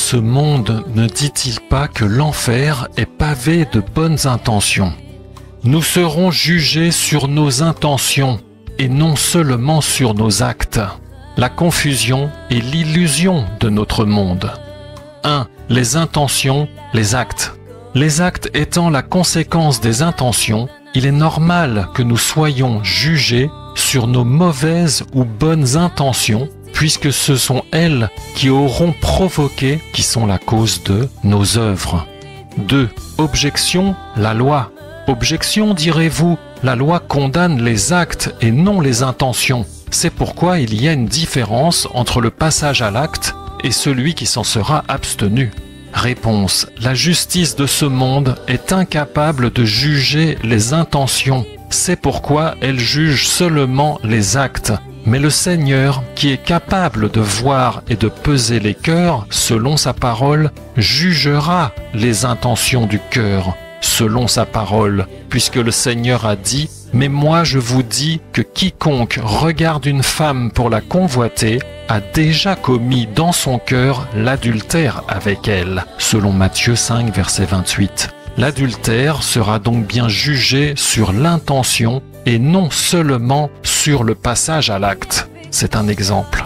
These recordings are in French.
ce monde ne dit-il pas que l'enfer est pavé de bonnes intentions? Nous serons jugés sur nos intentions et non seulement sur nos actes. La confusion est l'illusion de notre monde. 1. Les intentions, les actes. Les actes étant la conséquence des intentions, il est normal que nous soyons jugés sur nos mauvaises ou bonnes intentions, puisque ce sont elles qui auront provoqué, qui sont la cause de nos œuvres. 2. Objection, la loi. Objection, direz-vous, la loi condamne les actes et non les intentions. C'est pourquoi il y a une différence entre le passage à l'acte et celui qui s'en sera abstenu. Réponse. La justice de ce monde est incapable de juger les intentions. C'est pourquoi elle juge seulement les actes. Mais le Seigneur, qui est capable de voir et de peser les cœurs, selon sa parole, jugera les intentions du cœur, selon sa parole, puisque le Seigneur a dit « Mais moi je vous dis que quiconque regarde une femme pour la convoiter a déjà commis dans son cœur l'adultère avec elle », selon Matthieu 5, verset 28. L'adultère sera donc bien jugé sur l'intention et non seulement sur le passage à l'acte. C'est un exemple.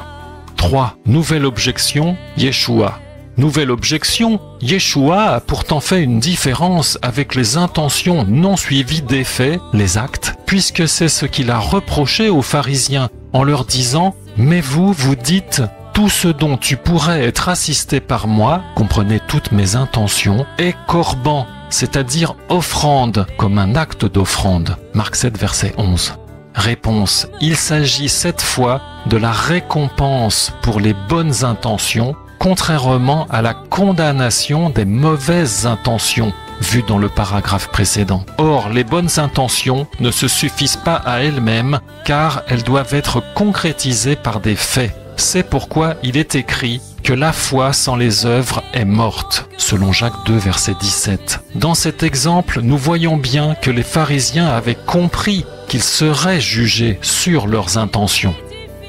3. Nouvelle objection, Yeshua. Nouvelle objection, Yeshua a pourtant fait une différence avec les intentions non suivies des faits, les actes, puisque c'est ce qu'il a reproché aux pharisiens en leur disant « Mais vous, vous dites, tout ce dont tu pourrais être assisté par moi, comprenez toutes mes intentions, est corban, c'est-à-dire offrande, comme un acte d'offrande. » Marc 7, verset 11. Réponse. Il s'agit cette fois de la récompense pour les bonnes intentions, contrairement à la condamnation des mauvaises intentions, vues dans le paragraphe précédent. Or, les bonnes intentions ne se suffisent pas à elles-mêmes, car elles doivent être concrétisées par des faits. C'est pourquoi il est écrit que la foi sans les œuvres est morte, selon Jacques 2, verset 17. Dans cet exemple, nous voyons bien que les pharisiens avaient compris qu'ils seraient jugés sur leurs intentions.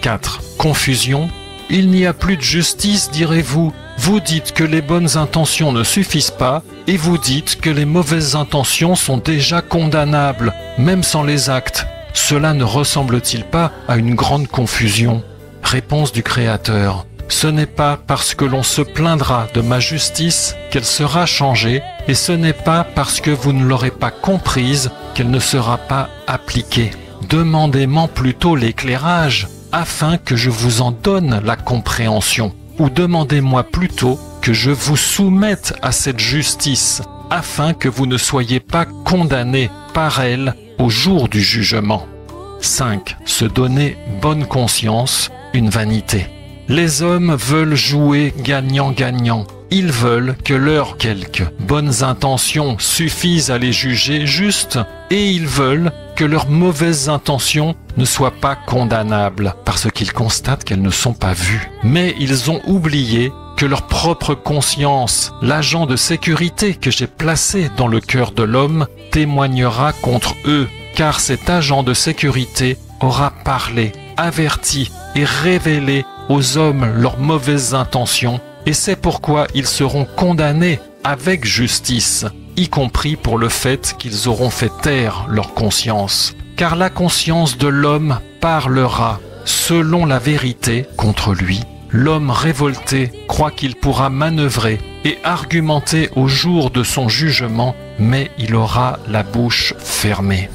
4. Confusion. Il n'y a plus de justice, direz-vous. Vous dites que les bonnes intentions ne suffisent pas, et vous dites que les mauvaises intentions sont déjà condamnables, même sans les actes. Cela ne ressemble-t-il pas à une grande confusion? Réponse du Créateur. Ce n'est pas parce que l'on se plaindra de ma justice qu'elle sera changée, et ce n'est pas parce que vous ne l'aurez pas comprise qu'elle ne sera pas appliquée. Demandez-moi plutôt l'éclairage, afin que je vous en donne la compréhension. Ou demandez-moi plutôt que je vous soumette à cette justice, afin que vous ne soyez pas condamnés par elle au jour du jugement. 5. Se donner bonne conscience, une vanité. Les hommes veulent jouer gagnant-gagnant. Ils veulent que leurs quelques bonnes intentions suffisent à les juger justes, et ils veulent que leurs mauvaises intentions ne soient pas condamnables, parce qu'ils constatent qu'elles ne sont pas vues. Mais ils ont oublié que leur propre conscience, l'agent de sécurité que j'ai placé dans le cœur de l'homme, témoignera contre eux, car cet agent de sécurité aura parlé, averti et révélé aux hommes leurs mauvaises intentions, et c'est pourquoi ils seront condamnés avec justice, y compris pour le fait qu'ils auront fait taire leur conscience. Car la conscience de l'homme parlera selon la vérité contre lui. L'homme révolté croit qu'il pourra manœuvrer et argumenter au jour de son jugement, mais il aura la bouche fermée.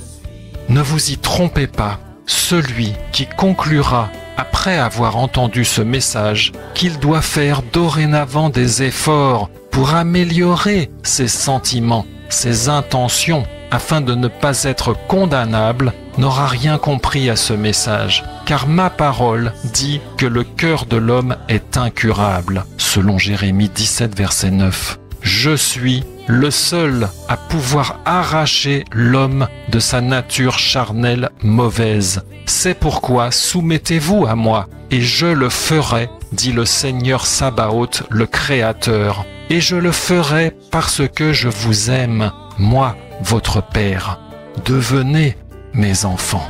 Ne vous y trompez pas, celui qui conclura après avoir entendu ce message qu'il doit faire dorénavant des efforts pour améliorer ses sentiments, ses intentions, afin de ne pas être condamnable, n'aura rien compris à ce message, car ma parole dit que le cœur de l'homme est incurable, selon Jérémie 17, verset 9. Je suis le seul à pouvoir arracher l'homme de sa nature charnelle mauvaise. C'est pourquoi soumettez-vous à moi, et je le ferai, dit le Seigneur Sabaoth, le Créateur. Et je le ferai parce que je vous aime, moi, votre Père. Devenez mes enfants.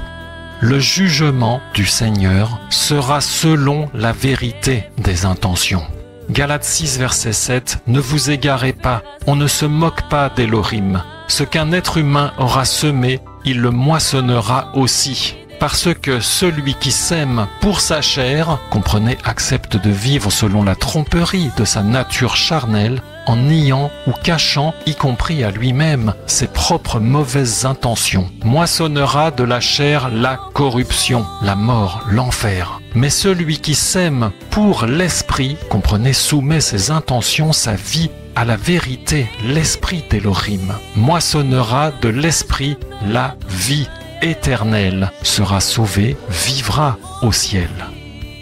Le jugement du Seigneur sera selon la vérité des intentions. Galates 6, verset 7, ne vous égarez pas, on ne se moque pas d'Élohim. Ce qu'un être humain aura semé, il le moissonnera aussi. Parce que celui qui sème pour sa chair, comprenez, accepte de vivre selon la tromperie de sa nature charnelle, en niant ou cachant, y compris à lui-même, ses propres mauvaises intentions, moissonnera de la chair la corruption, la mort, l'enfer. Mais celui qui sème pour l'esprit, comprenez, soumet ses intentions, sa vie, à la vérité, l'esprit d'Élohim, moissonnera de l'esprit la vie éternelle, sera sauvé, vivra au ciel.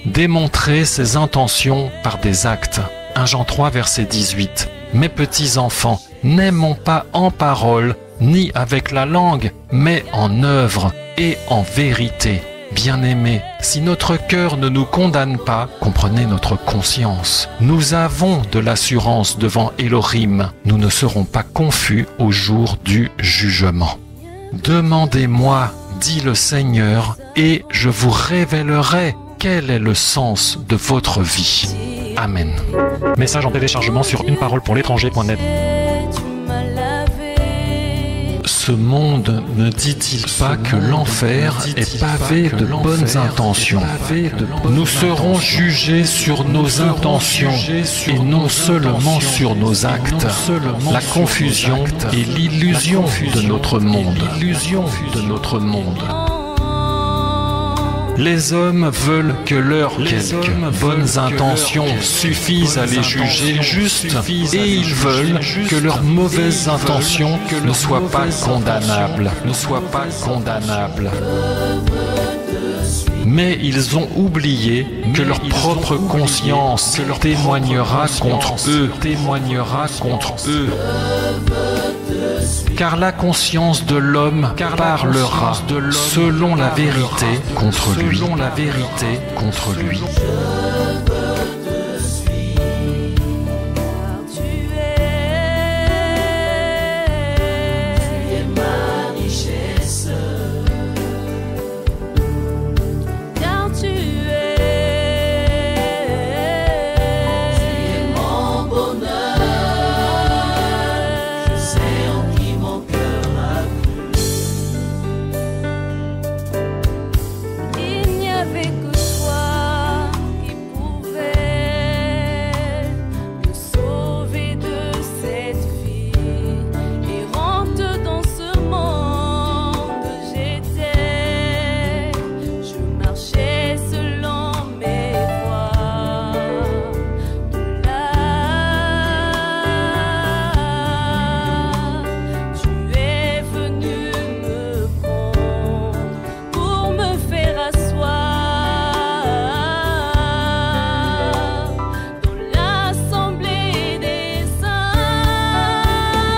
Démontrez ses intentions par des actes. 1 Jean 3, verset 18. Mes petits enfants, n'aimons pas en parole, ni avec la langue, mais en œuvre et en vérité. Bien-aimés, si notre cœur ne nous condamne pas, comprenez notre conscience, nous avons de l'assurance devant Élohim. Nous ne serons pas confus au jour du jugement. Demandez-moi, dit le Seigneur, et je vous révélerai quel est le sens de votre vie. Amen. Message en téléchargement sur uneparolepourlétranger.net. Ce monde ne dit-il pas que l'enfer est pavé de bonnes intentions? Nous serons jugés sur nos intentions et non seulement sur nos actes. La confusion et l'illusion de notre monde. Les hommes veulent que leurs quelques bonnes intentions suffisent à les juger justes et ils veulent que leurs mauvaises intentions ne soient pas condamnables. Mais ils ont oublié que leur propre conscience témoignera contre eux. Car la conscience de l'homme parlera selon la vérité contre lui.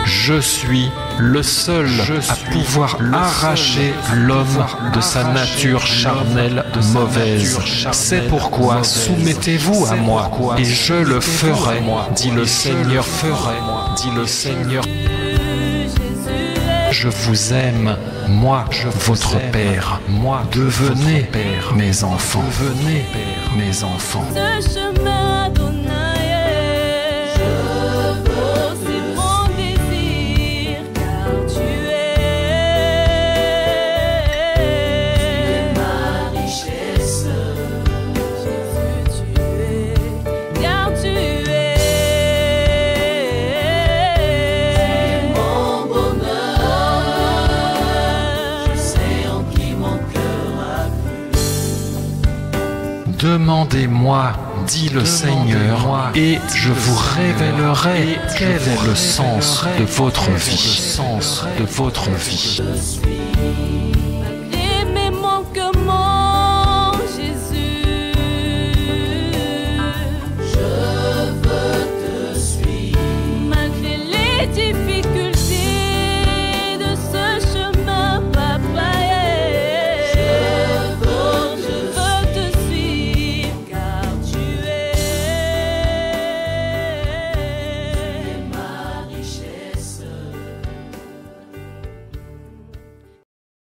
Je suis le seul à pouvoir arracher l'homme de sa nature charnelle mauvaise. C'est pourquoi soumettez-vous à moi et je le ferai, dit le Seigneur. Je vous aime, moi, votre Père. Devenez mes enfants. Demandez-moi, dit le Seigneur, et je vous révélerai quel est le sens de votre vie. Malgré mes manquements, Jésus, je veux te suivre. Malgré les difficultés,